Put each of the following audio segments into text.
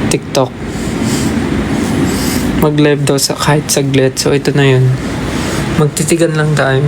TikTok. Mag-live daw sa kahit saglit. So, ito na yun. Magtitigan lang tayo.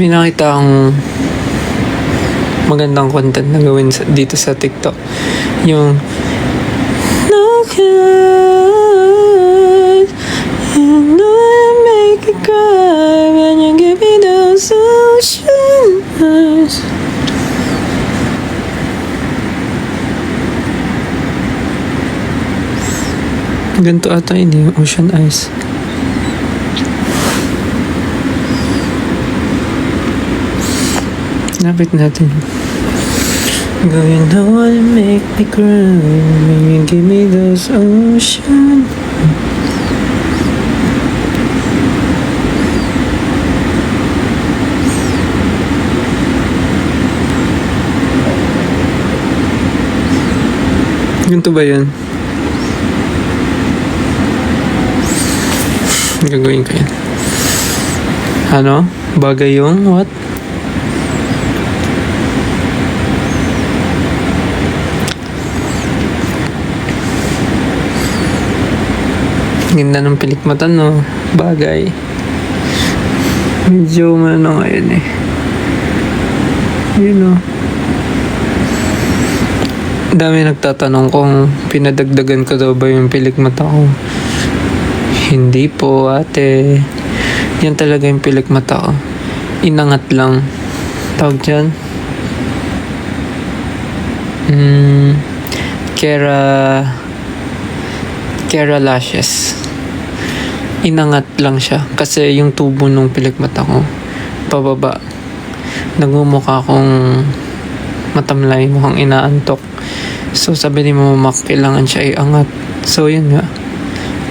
May nakita akong magandang content na gawin dito sa TikTok. Yung no good, you know I make you cry when you give me those ocean eyes. Ganito ata yun yung ocean eyes. Lapit natin. Girl, you know how to make me cry when you give me those ocean. Ganito ba yan? Gagawin ko yan. Ano? Bagay yung what? Ganda ng pilikmatan, no? Bagay. Medyo ano ngayon eh. You know. Dami nagtatanong kung pinadagdagan ko daw ba yung pilikmata ko. Hindi po, ate. Yan talaga yung pilikmata ko. Inangat lang. Tawag dyan. Kera lashes. Inangat lang siya kasi yung tubo ng pilikmata ko pababa. Nagmumukha akong matamlay, mukhang inaantok. So sabi ni mama, kailangan siya iangat. So yun nga,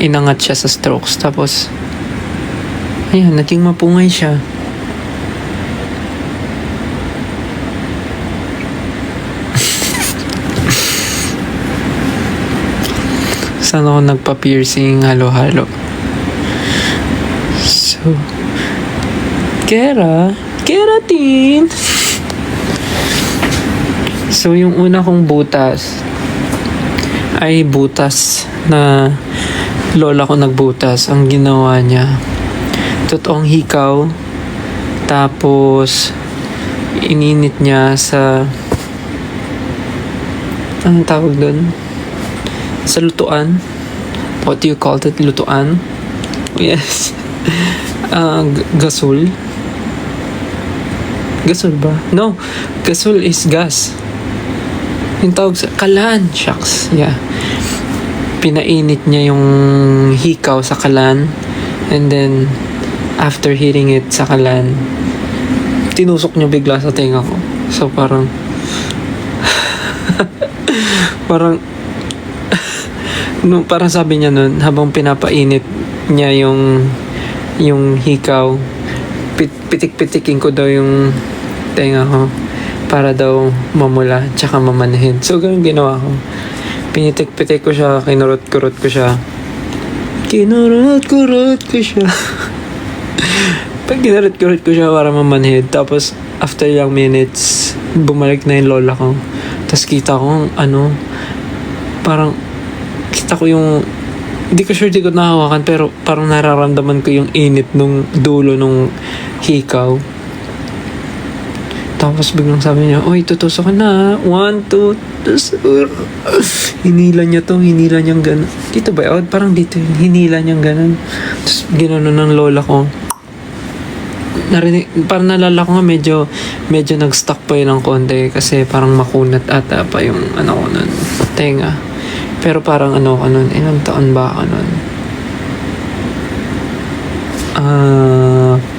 inangat siya sa strokes. Tapos ayan, naging mapungay siya. Saan ako nagpa-piercing, halo-halo. So, keratin. So, yung una kong butas ay butas na lola ko nagbutas. Ang ginawa niya, totoong hikaw, tapos ininit niya sa anong tawag doon? Sa lutuan. What do you call it? Lutuan? Yes. Gasol. Gasol ba? No. Gasol is gas. Yung tawag sa kalan. Shucks. Yeah. Pinainit niya yung hikaw sa kalan. And then, after heating it sa kalan, tinusok niya bigla sa tenga ko. So, parang no, parang sabi niya nun, habang pinapainit niya yung hikaw, pitik-pitikin ko daw yung tenga ko para daw mamula tsaka mamanhin. So, ganun ginawa ko. Pinitik-pitik ko siya, kinurot-kurot ko siya. Pag kinurot-kurot ko siya para mamanhin. Tapos, after ilang minutes, bumalik na yung lola ko. Tapos kita ko, parang kita ko yung, di ko sure di ko nahawakan, pero parang nararamdaman ko yung init nung dulo nung hikaw. Tapos biglang sabi niya, oy, tutusok ka na. 1, 2, hinila niya niyang gano'n. Dito ba yun? Parang dito yun. Hinila niyang gano'n. Tapos gano'n ng lola ko. Parang nalala ko nga medyo nag-stuck pa yun ng konti kasi parang makunat ata pa yung ko nun, tenga. Pero parang ko nun, ilang taon ba ako nun?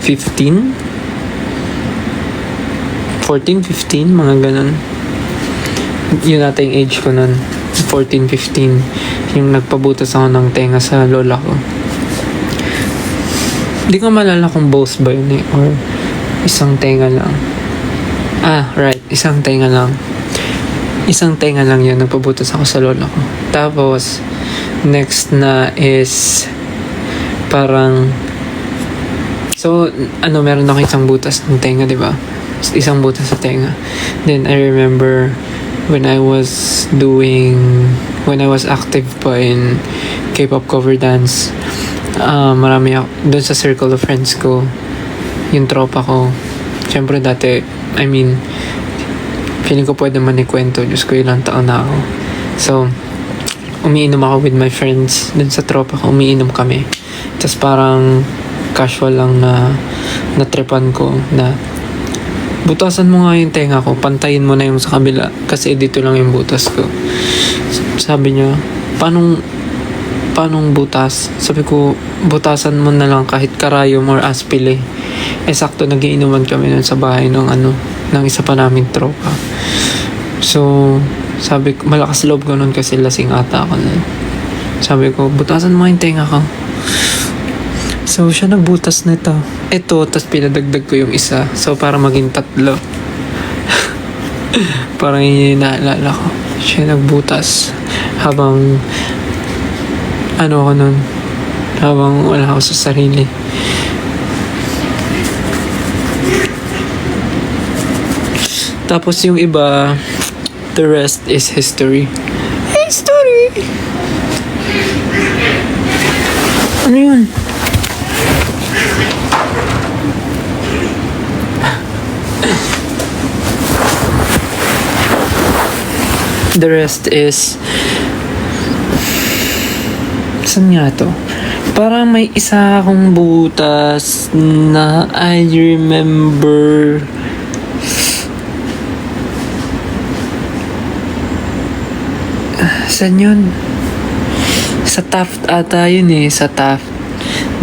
15? 14, 15, mga ganun. Yun ata yung age ko nun. 14, 15. Yung nagpabutas ako ng tenga sa lola ko. Hindi ko malala kung both ba yun eh. Or Isang tenga lang. Right. Isang tenga lang. Isang tenga lang yun. Nagpabutas ako sa lola ko. Tapos, next na is parang meron ako isang butas ng tenga, di ba? Isang butas sa tenga. Then, I remember when I was active pa in K-pop cover dance, marami ako, doon sa circle of friends ko, yung tropa ko, syempre dati, feeling ko pwede man ikwento, Diyos ko, ilang taon na ako. So, umiinom ako with my friends, dun sa tropa ko, umiinom kami. Tapos parang casual lang na natripan ko na butasan mo nga yung tenga ko, pantayin mo na yung sa kabila kasi dito lang yung butas ko. Sabi niya, paanong butas? Sabi ko, butasan mo na lang kahit karayom or aspile. Sakto nagiinuman kami nun sa bahay ng isa pa naming tropa. So, sabi ko, malakas loob ko nun kasi lasing ata ako nun. Sabi ko, butasan mo yung tenga ko. So, siya nagbutas nito. Ito, tapos pinadagdag ko yung isa. So, para maging 3. Parang yun yung naalala ko. Siya nagbutas. Habang, ako nun. Habang wala ako sa sarili. Tapos yung iba, the rest is history. History! Ano yun? The rest is... Saan nga to? Parang may isa akong butas na I remember... Saan yun? Sa Taft ata yun eh. Sa Taft.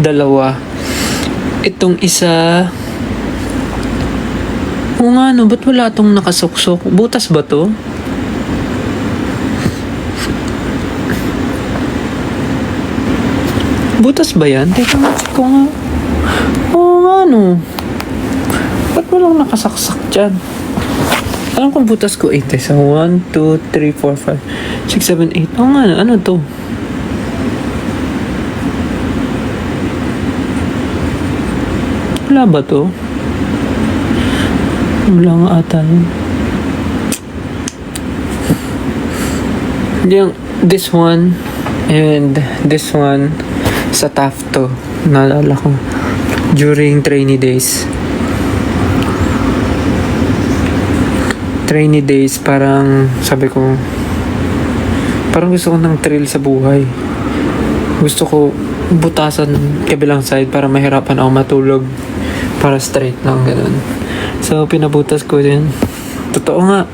2. Itong isa... Oo nga no, ba't wala itong nakasuksok? Butas ba to? Butas ba yan? Teka nga, check ko nga. Oo nga no. Ba't walang nakasaksak dyan? Alam kong butas ko 8 eh. So 1, 2, 3, 4, 5, 6, 7, 8. Oo nga, ano to? Wala ba to? Wala nga ata yun. Yung this one and this one sa Taft to. Naalala ko. During trainee days. Trainee days, parang sabi ko, parang gusto ko ng thrill sa buhay. Gusto ko butasan kabilang side para mahirapan ako matulog. Para straight lang, ganun. So, pinabutas ko din. Totoo nga,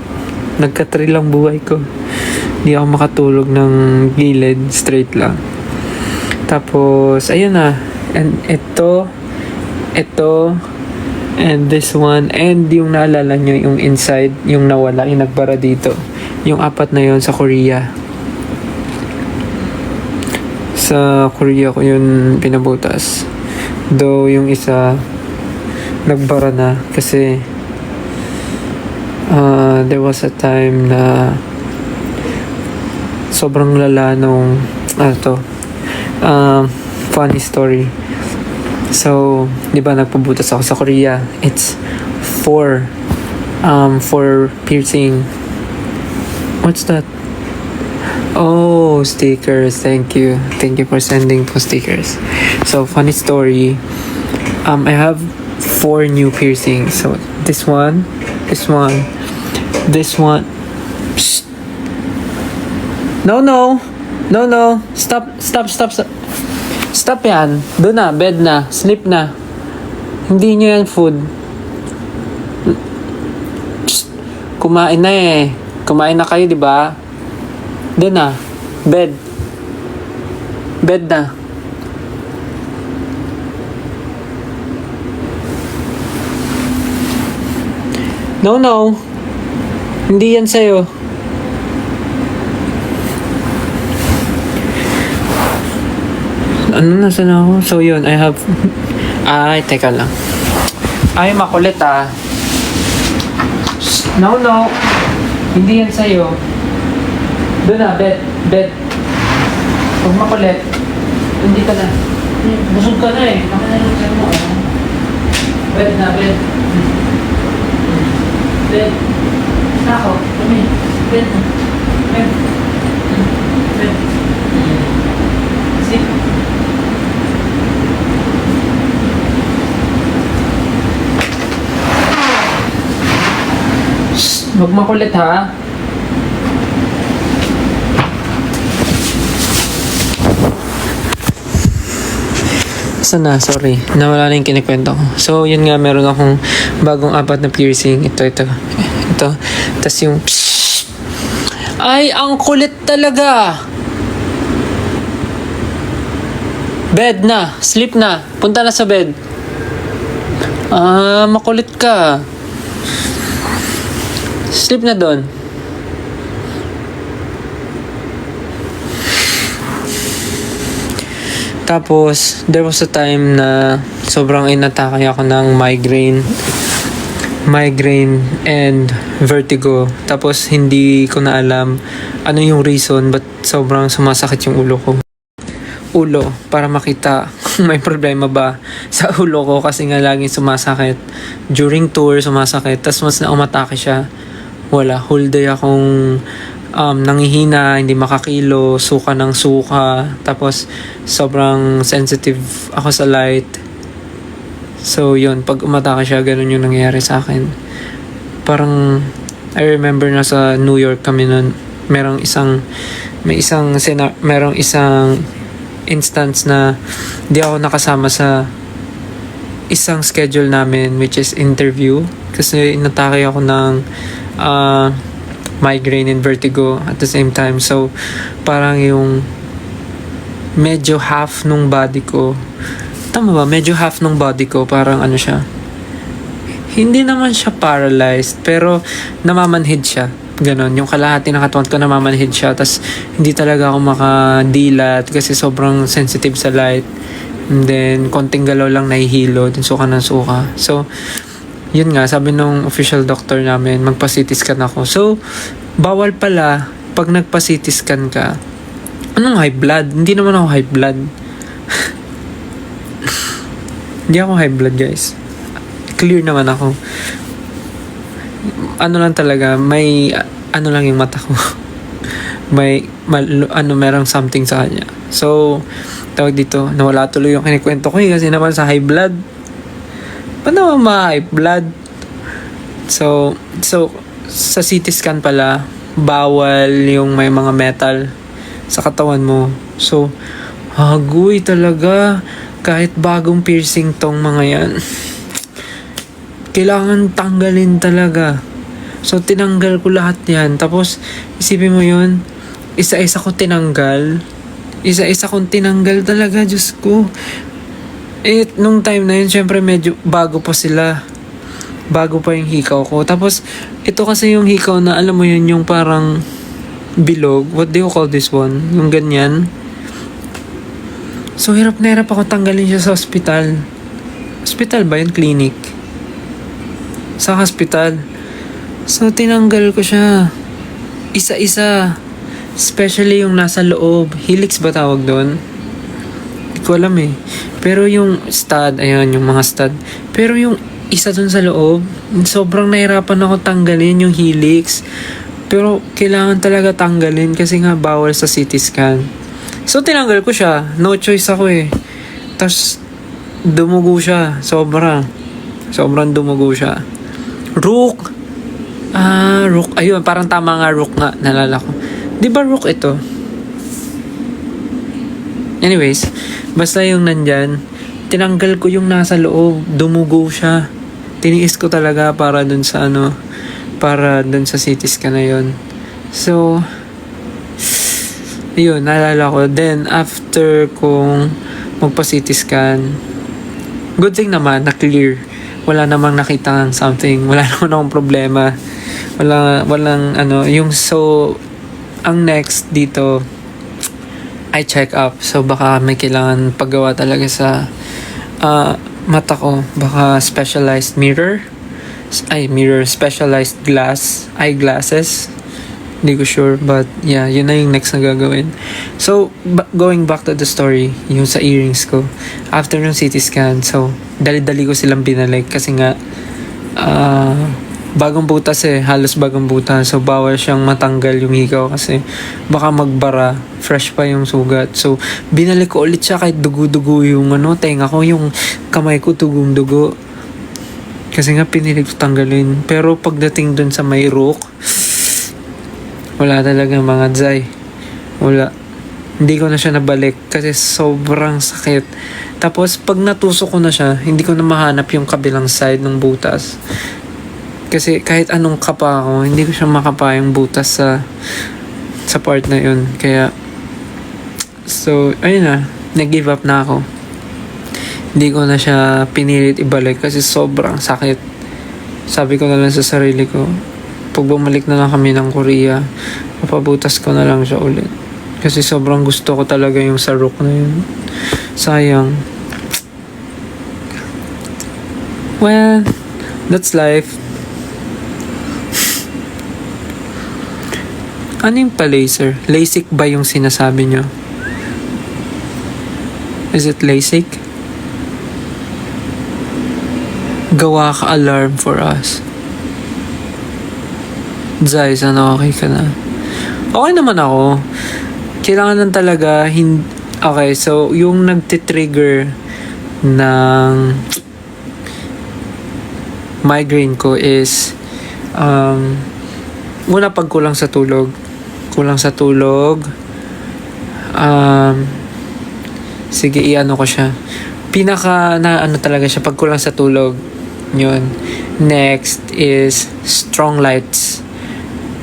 nagka-thrill ang buhay ko. Hindi ako makatulog ng gilid, straight lang. Tapos, ayun na. And ito, and this one, and yung naalala nyo, yung inside, yung nawala, yung nagbara dito. Yung 4 na yun sa Korea. Sa Korea ko yun pinabutas. Though yung isa, nagbara na kasi there was a time na sobrang lala nung funny story. So, di ba nagpabutas ako sa Korea? It's 4 piercing. What's that? Oh, stickers. Thank you for sending po stickers. So, funny story. I have 4 new piercings. So, this one. Psst. No. Stop yan. Doon na, bed na, sleep na. Hindi nyo yan food. Psst. Kumain na eh. Kumain na kayo, di ba? Doon na, bed. Bed na. No. Hindi yan sa'yo. Ano, nasan ako? So, yun, I have... teka lang. Ay, makulit ah. Shh, no, no. Hindi yan sa'yo. Doon na, bed. Bed. Huwag makulit. Hindi ka na. Busog ka na eh. Nakanalog sa'yo mo. Bed na, bed. Bed. Ako, kami. Bed na. Bed. Bed. Sit. Shh, huwag makulit ha. Sana, sorry. Nawala na yung kinikwento ko. So, yun nga, meron akong bagong apat na piercing. Ito. Tapos yung pshh. Ay, ang kulit talaga. Bed na. Sleep na. Punta na sa bed. Ah, makulit ka. Sleep na doon. Tapos, there was a time na sobrang inatake ako ng migraine and vertigo. Tapos, hindi ko na alam ano yung reason but sobrang sumasakit yung ulo ko. Para makita kung may problema ba sa ulo ko kasi nga laging sumasakit. During tour, sumasakit. Tapos, mas na umatake siya. Wala. Whole day akong nangihina, hindi makakilo, suka ng suka. Tapos, sobrang sensitive ako sa light. So, yun. Pag umatake siya, ganun yung nangyayari sa akin. Parang, I remember na sa New York kami nun, merong isang instance na di ako nakasama sa isang schedule namin, which is interview. Kasi inatake ako ng migraine and vertigo at the same time. So, parang yung medyo half nung body ko, tama ba? Medyo half nung body ko, parang ano siya. Hindi naman siya paralyzed, pero namamanhid siya. Ganon. Yung kalahati ng katawan ko namamanhid siya. Tas hindi talaga ako makadilat kasi sobrang sensitive sa light. And then, konting galaw lang nahihilo. Din suka ng suka. So, yun nga, sabi nung official doctor namin, magpa-CT scan ako. So, bawal pala pag nagpa-CT scan ka. Anong high blood? Hindi naman ako high blood. Hindi ako high blood, guys. Clear naman ako. Ano lang talaga, may ano lang yung mata ko. Merong something sa kanya. So, tawag dito, nawala tuloy yung kinikwento ko kasi naman sa high blood. Paano ma-high blood? So, sa CT scan pala, bawal yung may mga metal sa katawan mo. So, hagoy talaga. Kahit bagong piercing tong mga yan. Kailangan tanggalin talaga. So, tinanggal ko lahat yan. Tapos, isipin mo yun, isa-isa kong tinanggal talaga, Diyos ko. Nung time na yun, syempre medyo bago pa sila. Bago pa yung hikaw ko. Tapos, ito kasi yung hikaw na, alam mo yun, yung parang bilog. What do you call this one? Yung ganyan. So, hirap na hirap ako tanggalin siya sa hospital. Hospital ba yun? Clinic. Sa hospital. So, tinanggal ko siya. Isa-isa. Especially yung nasa loob. Helix ba tawag doon? Hindi ko alam eh. Pero yung stud, ayun, yung mga stud. Pero yung isa dun sa loob, sobrang nahirapan ako tanggalin yung helix. Pero kailangan talaga tanggalin kasi nga bawal sa CT scan. So, tinanggal ko siya. No choice ako eh. Tapos, dumugo siya. Sobrang dumugo siya. Rook. Rook. Ayun, parang tama nga, Rook nga. Nalala ko. Di ba Rook ito? Anyways, basta yung nandyan, tinanggal ko yung nasa loob. Dumugo siya. Tiniis ko talaga para dun sa CT scan na yun. So, yun, naalala ko. Then, after kong magpa-CT scan, good thing naman, na-clear. Wala namang nakita ng something. Wala naman akong problema. Walang ang next dito, I check up. So, baka may kailangan paggawa talaga sa mata ko, baka specialized mirror. Specialized eyeglasses. Hindi ko sure, but yeah, yun na yung next na gagawin. So, going back to the story, yung sa earrings ko, after ng CT scan, so, dali-dali ko silang binalik kasi nga, bagong butas halos bagong butas. So, bawal siyang matanggal yung hikaw kasi baka magbara, fresh pa yung sugat. So, binalik ko ulit siya kahit dugo-dugo yung tenga ko, yung kamay ko tugong-dugo. Kasi nga pinilit ko tanggalin. Pero pagdating dun sa may rook, wala talaga mga Zay. Wala. Hindi ko na siya nabalik kasi sobrang sakit. Tapos pag natusok ko na siya, hindi ko na mahanap yung kabilang side ng butas. Kasi kahit anong kapa ako, hindi ko siya makapa yung butas sa part na yun. Kaya, so, ayun na. Nag-give up na ako. Hindi ko na siya pinilit ibalik kasi sobrang sakit. Sabi ko na lang sa sarili ko, pag bumalik na lang kami ng Korea, papabutas ko na lang siya ulit. Kasi sobrang gusto ko talaga yung sa rook na yun. Sayang. Well, that's life. Ano yung pa-laser? LASIK ba yung sinasabi nyo? Is it LASIK? Gawa ka alarm for us. Zay, sana okay ka na? Okay naman ako. Kailangan lang talaga okay, so yung nagtitrigger ng migraine ko is una pag kulang sa tulog. Sige, iano ko siya. Pinaka na talaga siya pag kulang sa tulog. Yun. Next is strong lights.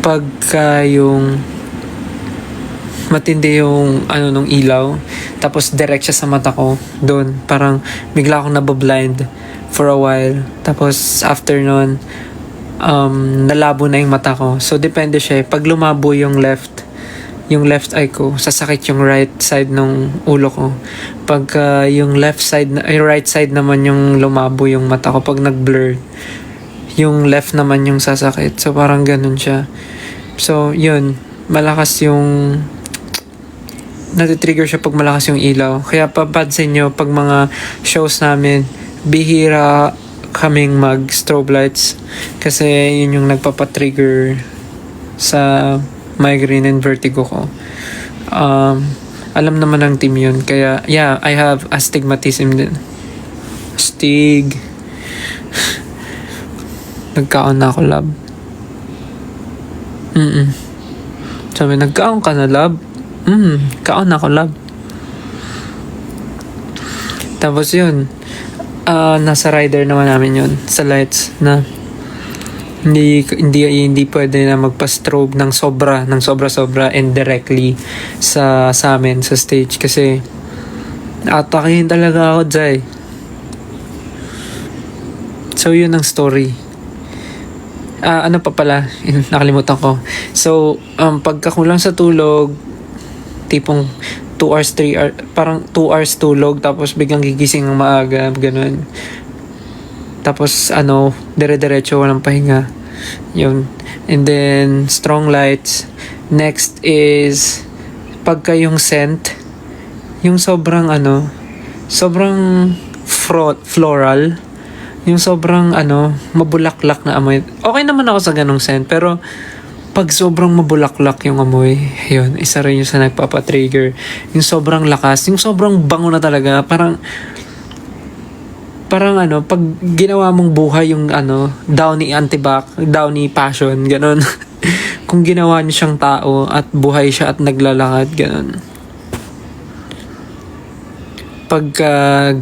Pagka yung matindi yung nung ilaw, tapos direct siya sa mata ko, doon parang bigla akong nabablind for a while. Tapos after nun, nalabo na yung mata ko. So depende siya. Pag lumabo yung left eye ko, sasakit yung right side ng ulo ko. Pagka yung right side naman yung lumabo yung mata ko, pag nag-blur, yung left naman yung sasakit. So parang ganun siya. So yun, malakas yung natitrigger siya pag malakas yung ilaw. Kaya papansin nyo, pag mga shows namin, bihira kaming mag-strobe lights. Kasi yun yung nagpapatrigger sa migraine and vertigo ko. Alam naman ng team yun. Kaya, yeah, I have astigmatism din. Nagkaon na ako, lab. Sabi, nagkaon ka na, lab? Kaon na ako, lab. Tapos yun, nasa rider naman namin yun, sa lights, na hindi pwede na magpa-strobe ng sobra and directly sa amin sa stage kasi atakihin talaga ako, Jai. So yun ang story. Ano pa pala, nakalimutan ko. So pagkakulang sa tulog, tipong 2 hours, 3 hours, parang 2 hours tulog tapos biglang gigising ng maaga, ganun. Tapos dire-diretso, walang pahinga. Yun. And then strong lights. Next is pagka yung scent, yung sobrang floral, yung sobrang mabulaklak na amoy. Okay naman ako sa ganong scent, pero pag sobrang mabulaklak yung amoy, yun, isa rin yung sa nagpapatrigger. Yung sobrang lakas, yung sobrang bango na talaga, parang pag ginawa mong buhay yung Downy Antibac, Downy Passion, ganon. Kung ginawa niyo siyang tao at buhay siya at naglalakad, ganon. Pag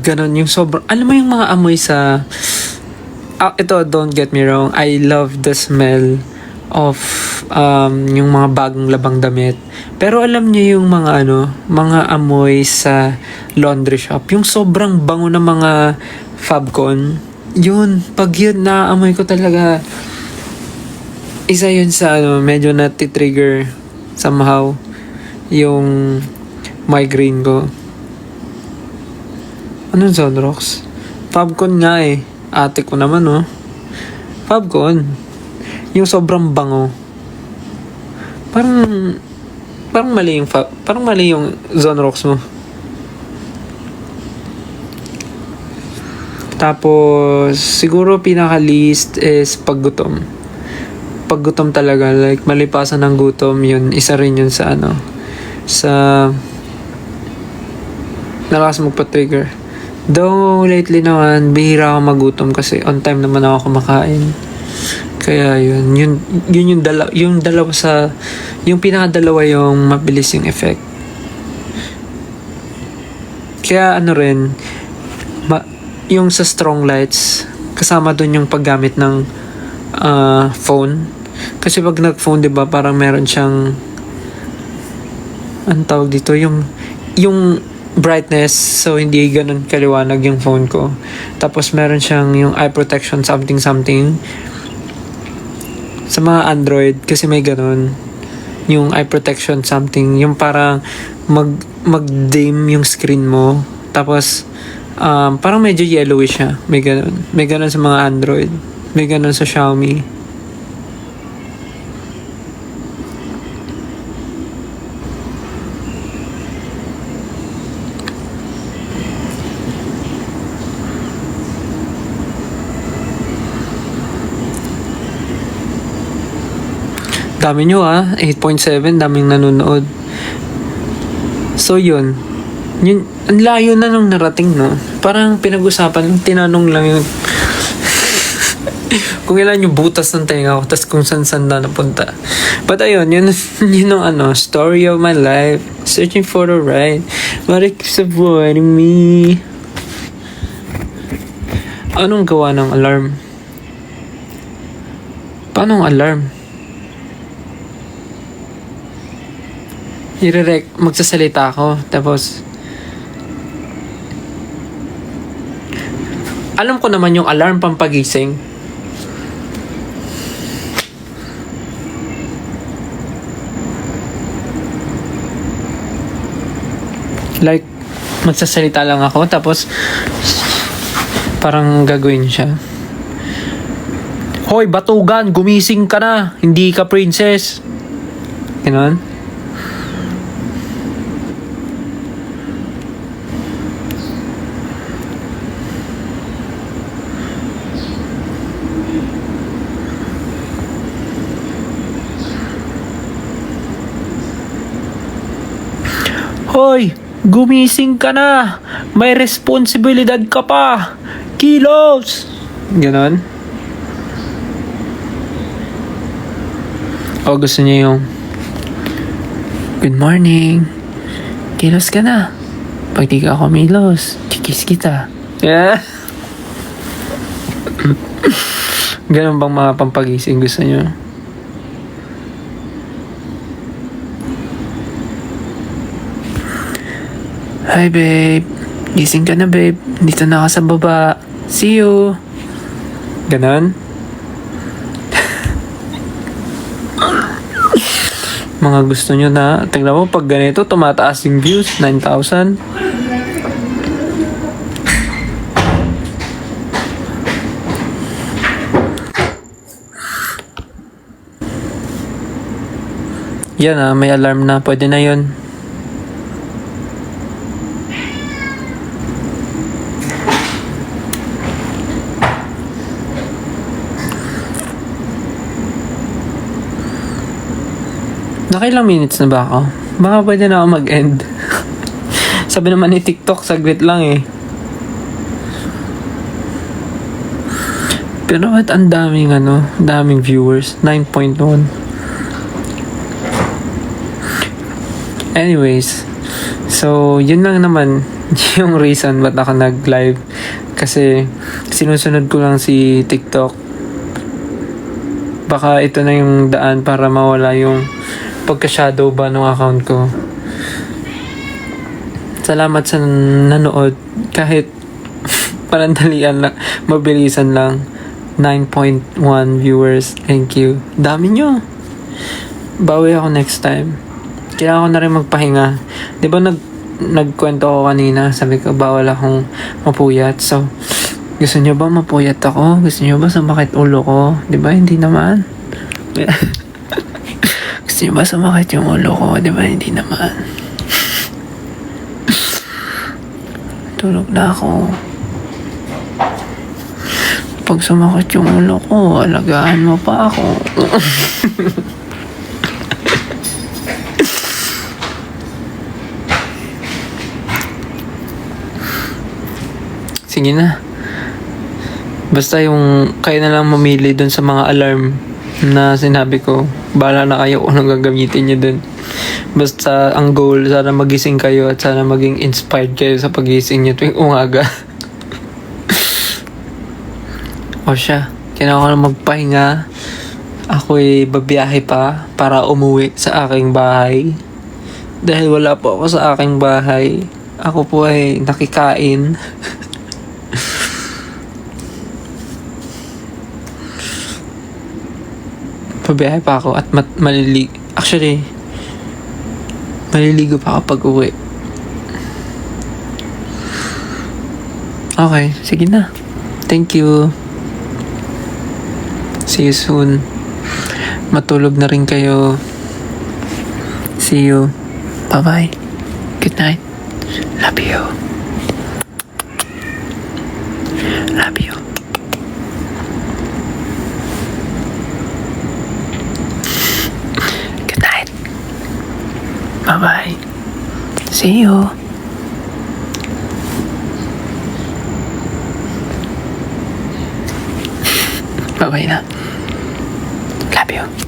ganon yung sobrang, alam mo yung mga amoy sa ito, don't get me wrong, I love the smell of yung mga bagong labang damit. Pero alam niyo yung mga amoy sa laundry shop, yung sobrang bango na mga Fabcon, yun, pag yun naamoy ko talaga, isa yun sa medyo nati-trigger somehow yung migraine ko. Anong Zonrox? Fabcon nga eh. Ate ko naman oh. Fabcon. Yung sobrang bango. Parang mali yung parang mali yung Zone Rocks mo. Tapos siguro pinaka least is paggutom. Paggutom talaga, like malipasan ng gutom, yun isa rin yun sa sa nalakas magpa-trigger. Though lately naman bihira ako magutom kasi on time naman ako kumakain. Kaya yun yung dalawa sa yung pinakadalawa yung mabilis yung effect. Kaya rin yung sa strong lights kasama dun yung paggamit ng phone. Kasi pag nag-phone, 'di ba, parang meron siyang ang tawag dito, yung brightness, so hindi ganun kaliwanag yung phone ko. Tapos meron siyang yung eye protection something sa mga Android kasi may ganun yung eye protection something, yung parang mag-dim yung screen mo, tapos parang medyo yellowish siya. May ganun sa mga Android, may ganun sa Xiaomi. Dami nyo 8.7, daming nanonood. So yun, ang layo na nung narating, no? Parang pinag-usapan, tinanong lang yun kung ilan yung butas ng tenga ko, tas kung saan na napunta. But ayun, yun ang story of my life, searching for the right, but it keeps avoiding me. Anong gawa ng alarm? Paano ang alarm? Magsasalita ako, tapos alam ko naman yung alarm pampagising. Like, magsasalita lang ako, tapos parang gagawin siya. Hoy, batugan, gumising ka na, hindi ka princess. Ganon. Hoy, gumising ka na. May responsibilidad ka pa. Kilos! Ganon. O gusto niya yung good morning. Kilos ka na. Pag di ka kumilos, kikis kita. Yeah. Ganon bang mga pampagising gusto niyo? Hi babe, gising ka na babe, dito na ako sa baba, see you. Ganon. Mga gusto nyo na, tingnan mo pag ganito tumataas yung views, 9,000. Yan may alarm na, pwede na yun. Nakailang minutes na ba ako? Baka pwede na ako mag-end. Sabi naman ni TikTok, saglit lang eh. Pero ba't ang daming viewers? 9.1. Anyways, so yun lang naman yung reason ba't ako nag-live. Kasi sinusunod ko lang si TikTok. Baka ito na yung daan para mawala yung pagka-shadow ba ng account ko. Salamat sa nanood. Kahit panandalian lang, mabilisan lang. 9.1 viewers. Thank you. Dami nyo. Bawi ako next time. Kailangan ko na rin magpahinga. Di ba nagkwento ko kanina, sabi ko bawal akong mapuyat. So, Gusto niyo ba mapuyat ako? Gusto niyo ba sumakit ulo ko? Di ba? Hindi naman. Gusto niyo ba sumakit yung ulo ko? Di ba? Hindi naman. Tulog na ako. Pag sumakit yung ulo ko, alagaan mo pa ako. Sige na. Basta yung kayo na lang mamili dun sa mga alarm na sinabi ko. Bahala na kayo kung anong gagamitin nyo dun. Basta ang goal, sana magising kayo at sana maging inspired kayo sa pagising nyo tuwing umaga. O siya, kailangan ko na magpahinga. Ako'y babiyahe pa para umuwi sa aking bahay. Dahil wala po ako sa aking bahay, ako po ay nakikain. Pabiyahe pa ako at maliligo. Actually, maliligo pa ako pag uwi. Okay, sige na. Thank you. See you soon. Matulog na rin kayo. See you. Bye-bye. Good night. Love you. Love you. Good night. Bye-bye. See you. Bye-bye na. Love you.